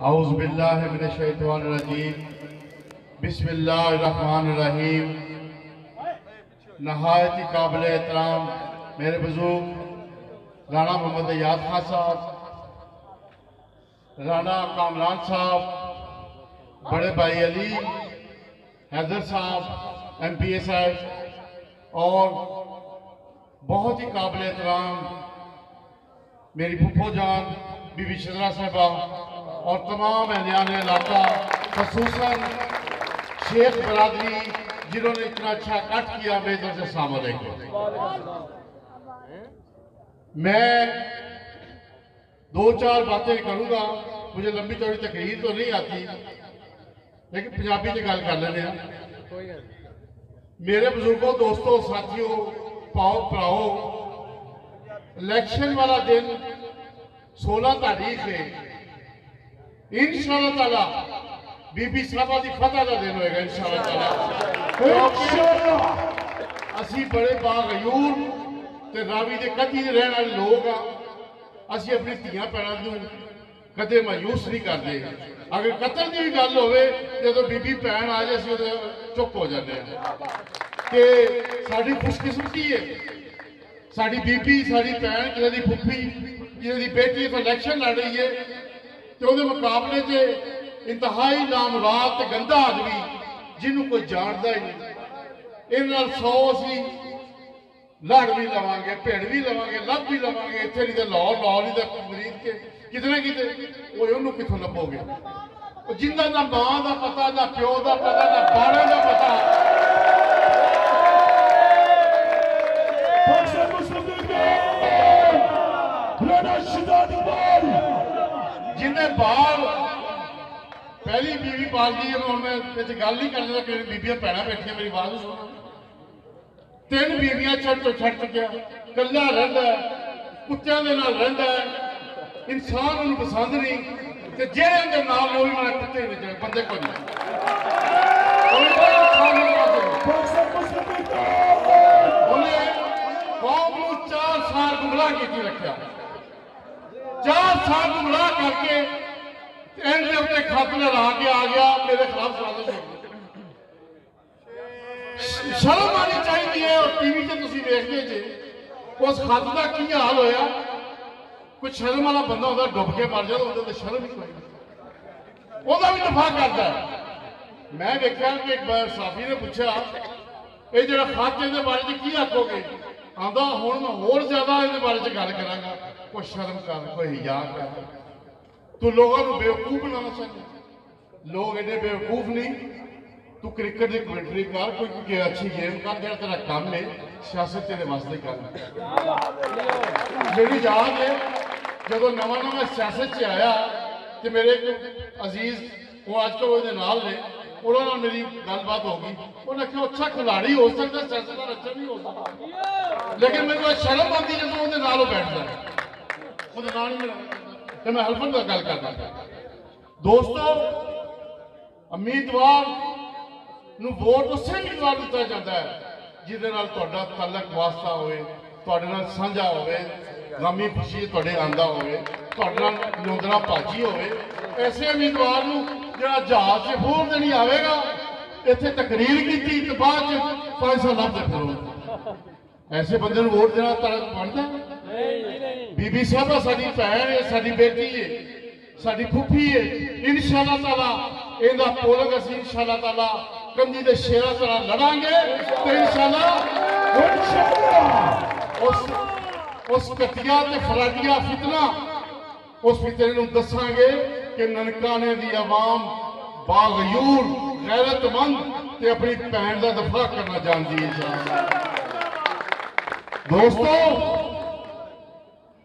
اعوذ باللہ من الشیطان الرجیم بسم اللہ الرحمن الرحیم۔ نہایت ہی قابل احترام میرے بزرگ رانا محمد یاد خان صاحب، رانا کامران صاحب، بڑے بھائی علی حیدر صاحب MP صاحب، اور بہت ہی قابل احترام میری پھپھو جان بی بی شزرہ صاحبہ اور تمام اہلیان علاقہ، خصوصاً شیخ برادری جنہوں نے اتنا اچھا کٹ کیا، میری طرف سے السلام علیکم۔ میں دو چار باتیں کروں گا، مجھے لمبی چوڑی تقریر تو نہیں آتی لیکن پنجابی سے گل کر لینے ہیں۔ میرے بزرگوں، دوستوں، ساتھیوں، پاؤ پراؤ، الیکشن والا دن 16 تاریخ ہے، انشاءاللہ تعالیٰ بی بی صاحبہ دی فتح دا دن ہوئے گا انشاءاللہ تعالیٰ۔ اسی بڑے باغیور تے راوی دے کدی دے رہن والے لوگ ہاں، اسی اپنی تیاں پیروں نوں کدے مایوس نہیں کرتے۔ اگر قتل دی بھی گل ہوئے جدوں بی بی بھین آ جائے اسی چپ ہو جاتے ہیں کہ ساڈی خوش قسمتی ہے، ساڈی بی بی، ساڈی بھین، کسی دی پھپھی، کسی دی بیٹی کو الیکشن لڑ رہی ہے تو وہ مقابلے سے انتہائی نامراد تے گندا آدمی جنہوں کوئی جانتا ہی نہیں، ان نال 100 اسی لڑ بھی لواں گے، بھیڑ بھی لواں گے، لب بھی لواں گے، اتنے نہیں تو لاہور نہیں تو مریض کے کتنے وہ انہوں کتوں لبو گے؟ جنہاں نہ ماں دا پتہ، نہ پیو دا پتہ، نہ بارے دا پتہ، جنہیں بار پہلی بیوی پال دی ہے، میں گل نہیں کرتا کہ بیبیاں پیڑاں بیٹھیاں میری بات سنو، 3 بیویاں چھڑ چکیا، کلا رہندا ہے، کتیاں دے نال رہندا ہے، انسان انہوں پسند نہیں، تے جہڑے اندر نال نے وہ بھی میں کتے نہیں جائے، بندے کو نہیں۔ انہیں قوم کو 4 سال گمراہ کی رکھا، 4 سال گمراہ کر کے اینڈ دے اپنے خط لڑا کے آ گیا میرے خلاف سازش ہو گئی۔ شرم آنی چاہیے ہے، اور ٹی وی سے تسی دیکھتے جے اس خط کا کی حال ہویا، کوئی شرم والا بندہ ہوتا ڈب کے مر جائے تو شرم ہی کوئی وہ بھی دفاع کرتا ہے۔ میں دیکھا کہ ایک بار صحافی نے پوچھا یہ جڑا خط کے بارے میں کی آکھو گے؟ آندا ہن میں ہور زیادہ اس بارے میں گل کراں گا، کوئی شرم کر، کوئی حیا کر۔ تو لوگوں کو بیوقوف بنانا چاہیے، لوگ ایڈے بیوقوف نہیں۔ تو کرکٹ کی کمنٹری کر، کوئی اچھی گیم کر، جڑا تیرا کام ہے سیاست تیرے واسطے کر۔ میری یاد ہے جب نواں سیاست سے آیا تو میرے عزیز وہ آج کل وہ نال نے، انہوں نے میری گل بات ہوگی، انہوں نے کہا اچھا کھلاڑی ہو سکتا ہے، سیاستدان اچھا نہیں ہو سکتا، لیکن میرے کو شرم آتی جب وہ نال بیٹھ جائے، وہ نال نہیں ملا تو میں حلفن کا گل کرتا۔ دوستو، امیدوار نو ووٹ اسے امیدوار دیتا جاتا ہے جہدے نال تہاڈا تعلق واسطہ ہوئے، تہاڈے نال سانجھا ہوئے، غمی خوشی تہاڈے آندا ہوئے، تہاڈے نال لوندرا پاجی ہوئے۔ ایسے امیدوار نو جڑا جہاز سے فور دے نہیں آوے گا، اتنے تقریر کی تو بعد پیسہ لب دے پھرو، ایسے بندے نو ووٹ دینا طرح بنتا ہے؟ بی بی صاحبہ ساری بہن ہے، ساری بیٹی ہے، ساری پھپھی ہے، انشاءاللہ تعالیٰ ایندہ پولنگ اسی انشاءاللہ تعالیٰ کندی دے شیرہ طرح لڑاں گے تو انشاءاللہ اس کتیا تے فراڈیا فتنہ اس فتنے نوں دساں گے کہ ننکانے دی عوام باغیور غیرت مند تے اپنی بہن دا دفاع کرنا جاندی ہے۔ دوستو،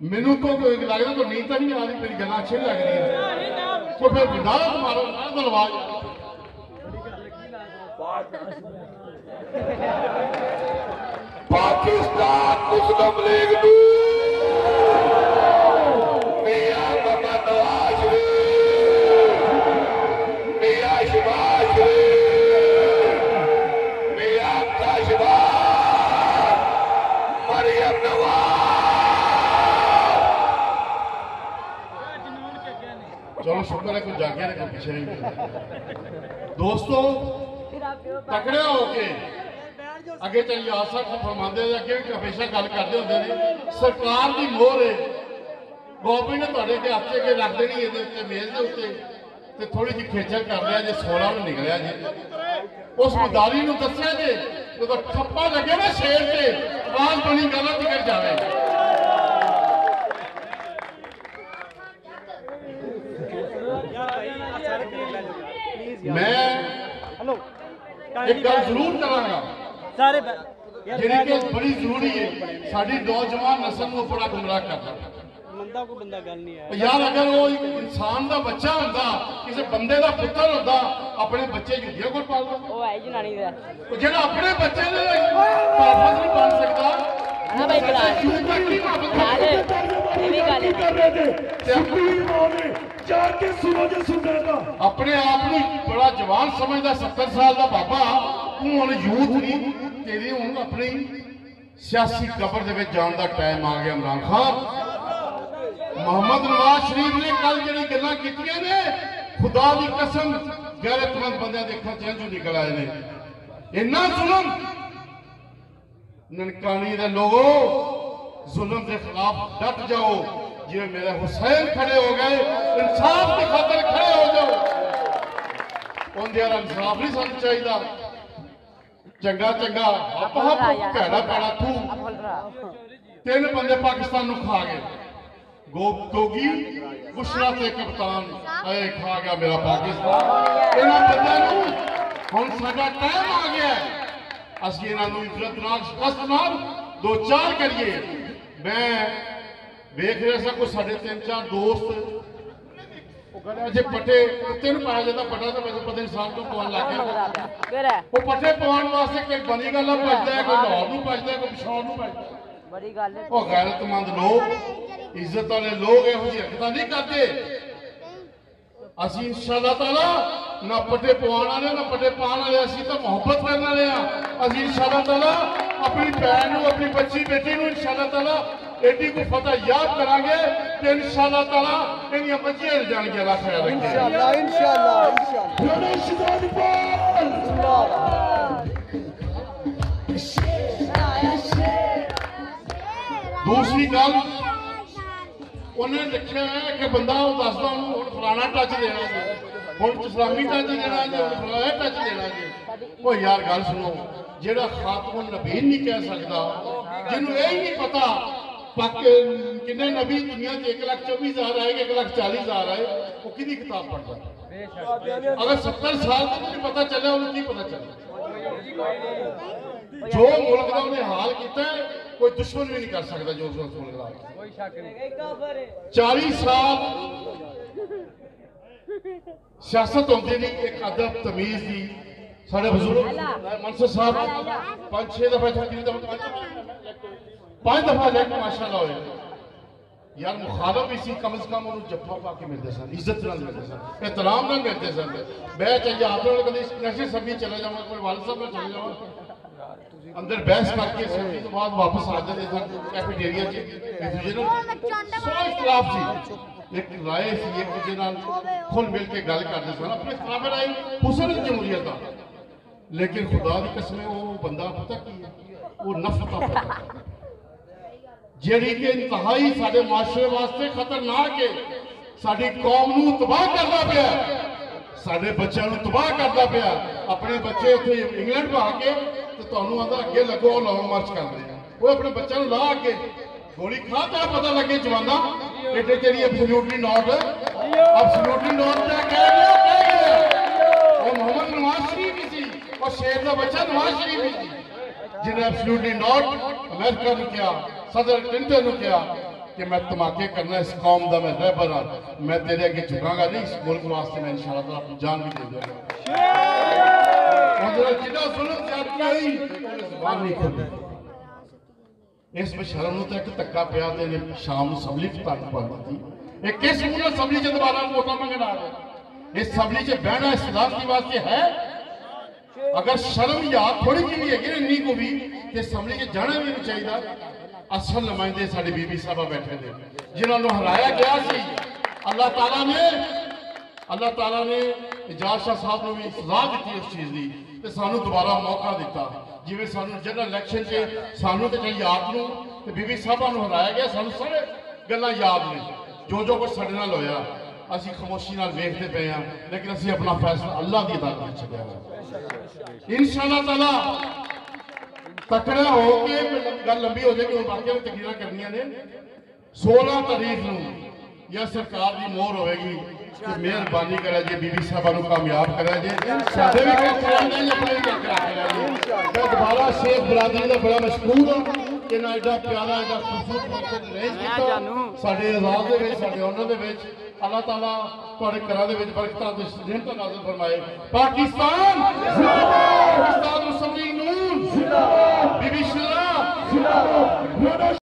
مینوں تو لگ رہا تو نیند نہیں آ رہی، میری گلاں اچھی لگ رہی ہے تو پھر بندارہ تمہارا دلواز پاکستان مسلم لیگ میاں محمد نواز شریف، میاں شہزاد شریف، میاں کاشبار، مریم نواز، चलो शुक्र है कोई जागे ने कोई पीछे नहीं। दोस्तों तकड़े होके अगे चल यासा फरमाते अगे हमेशा गल करते होंगे ने सरकार की मोहर है गवर्नमेंट ने तुहाडे अगे हत्थ अगे रख देनी इहदे उत्ते मेज दे उत्ते ते थोड़ी जी खेचल कर लिया जे 16 में निकलिया जी उस मदारी नूं दस्सिया जे जदों ठप्पा लगे ना शेर ते आवाज बनी गलत कर जावे। मैं एक गल जरूर करांगा जिहड़ी कि बड़ी जरूरी है साडी नौजवान नस्ल नूं बड़ा गुमराह करदा यार। अगर वो एक इंसान का बच्चा होंदा किसी बंदे का पुत्र होंदा अपने बच्चे जुड़िया को पालदा जेड़ा अपने बच्चे ने पापा नहीं बन सकता अपने आप को बड़ा जवान समझदा 70 साल का बाबा तू हुण यूथ नहीं तेरी हुण अपनी सियासी कबर दे विच जाण दा टाइम आ गया। इमरान खान मोहम्मद नवाज शरीफ ने कल जी गल्लां कीतियां ने खुदा की कसम गैरतमंद बंदे के अखां च अंजू निकल आए ने। इन्ना जुल्म ननकानी दे लोगो जुल्म के खिलाफ डट जाओ जिवें मेरे हुसैन खड़े हो गए इंसाफ की खातर खड़े हो जाओ। उनके इंसाफ नहीं सानू चाहिए चंगा चंगा आप भैड़ा भैड़ा तू 3 बंदे पाकिस्तान नूं खा गए गोगी बुशरा ते कप्तान आए खा गया मेरा पाकिस्तान। इन्हां बंदियां नूं हुण साडा टाइम आ गया असीं इन्हां नूं इज्जत नाल शिकस्त नाल 2-4 करिए। मैं वेख रहा सा कोई साढ़े 3-4 दोस्त जे पट्टे कुत्ते नूं पाया जाता पट्टा तो वैसे पता इंसान को पवन लग गया वो पट्टे पवाने वास्ते कोई बनी गल्ला भजदा है कोई लाहौर नूं भजदा है कोई पिछौर नूं भजदा बड़ी गल है। वो गैरतमंद लोग इज्जत वाले लोग इहो जी हरकतां नहीं करते। असीं इंशाअल्लाह ताला ना पट्टे पवाने वाले ना पट्टे पाने वाले असीं तो मुहब्बत करने वाले हां। असीं इंशाअल्लाह ताला अपनी भैन नूं अपनी बच्ची बेटी नूं इंशाअल्लाह ताला एडी को फतह याद करांगे कि इंशाअल्लाह ताला इन्दियां बच्चियां रह जाणगियां। अल्लाह खैर रखे इंशाअल्लाह इंशाअल्लाह इंशाअल्लाह शहजाद दूसरी गल उन्हें लिखा है कि बंदा दसदा हुण फलाना टच देना जी हुण इस्लामी टच देना जी हुण फलाना टच देना जी। वो यार गल सुनो जेड़ा खातमुन नबीन नहीं कह सकता जिन्हों यही नहीं पता किन्ने नबी दुनिया 1,24,000 आए 1,40,000 आए वो किहदी किताब पढ़ता। अगर 70 साल तक नहीं पता चले उन्हें की पता चले जो मुल्क का उन्हें हाल किया कोई दुश्मन भी नहीं कर सकता जो उस मुल्क का 40 साल सियासत होती नहीं एक अदब तमीज की साढ़े बुजुर्ग मंसब साहब 5-6 दफा 5 दफा इलेक्ट माशाअल्लाह होए यार मुखालफ भी सी कम से कम उन्होंने जफ्फा पा के मिलते सन इज्जत नाल मिलते सन एहतराम नाल मिलते सन। मैं चाहिए आप लोग कभी नशे सभी चले जाऊँ कोई वाल साहब में चले जाऊँ अंदर बहस करके सभी तो बाद वापस आ जाते सन कैफेटेरिया सोच खिलाफ सी एक राय सी एक दूसरे नाल खुल मिल के गल करते सन अपने खिलाफ राय हुसन जमहूरियत का। लेकिन खुदा की कसम वो बंदा पता की है वो नफरत पता जिहड़ी कि इंतहाई साडे माशरे वास्ते खतरनाक है साडी कौम नूं तबाह करदा पिया साडे बच्चों नूं तबाह करदा पिया। अपने बच्चे इत्थे इंग्लैंड पा के ते तुहानूं आंदा अगे लगो लॉन्ग मार्च करदे वो अपने बच्चों नूं ला के गोली खा तो पता लगे जवाना एडे तेरी एब्सोल्यूटली नॉट क्या कह गया वो मोहम्मद नवाज शरीफ ही सी और शेर का बच्चा नवाज शरीफ ही सी जिन्हें एब्सोल्यूटली नॉट अमेरिका ने किया सदर क्लिंटन ने किया कि मैं धमाके करना इस कौम का मैं रहबर हाँ मैं तेरे अगे झुकांगा नहीं इस मुल्क वास्ते मैं इंशाअल्लाह अपनी जान भी दे दूंगा। इस बेशरम नूं एक धक्का पिया शाम असैम्बली तक पा दी एक किस मुल्क असैम्बली च दोबारा वोटां मंगण आ गए इस असैम्बली च बहना इस सदारती वास्ते है। अगर शर्म याद थोड़ी जी भी है इन्नी को भी असैम्बली च जाना भी नहीं चाहिए। असल नुमाइंदे साडे बीबी साहबा बैठे थे जिन्होंने हराया गया सी अल्लाह ताला ने اللہ تعالیٰ نے اجاز شاہ صاحب نے بھی سزا دیتی اس چیز دی تے سانو دوبارہ موقع دیتا جویں سانو جنرل الیکشن سے سانو تے چاہیے یاد نو تے بی بی صاحبہ نو ہرایا گیا سانو سارے گلاں یاد نے جو کچھ ساڈے نال ہویا اسی خاموشی نال ویکھدے پئے ہاں لیکن اسی اپنا فیصلہ اللہ دی عدالت وچ چھڈیا ہے انشاءاللہ تعالیٰ تکڑا ہو کے گل لمبی ہو جائے گی باقی تقریراں کرنیاں نے 16 تاریخ نو یا سرکار دی مہر ہوئے گی کہ مہربانی کرے جی بی بی صاحبہ نو کامیاب کرے جی سادے بھی کام کرا دیں جی اپنے بھی کام کرا جی میں دوبارہ شیخ برادری کا بڑا مشکور ہوں کہ نہ ایڈا پیارا ایڈا خوبصورت فنکشن ارینج کیتا ساڈے اعزاز دے وچ ساڈے آنر دے وچ اللہ تعالیٰ تواڈے گھراں دے وچ برکتاں تے رحمتاں نازل فرمائے پاکستان زندہ باد استاد مصوری نون زندہ باد بی بی شزرہ زندہ باد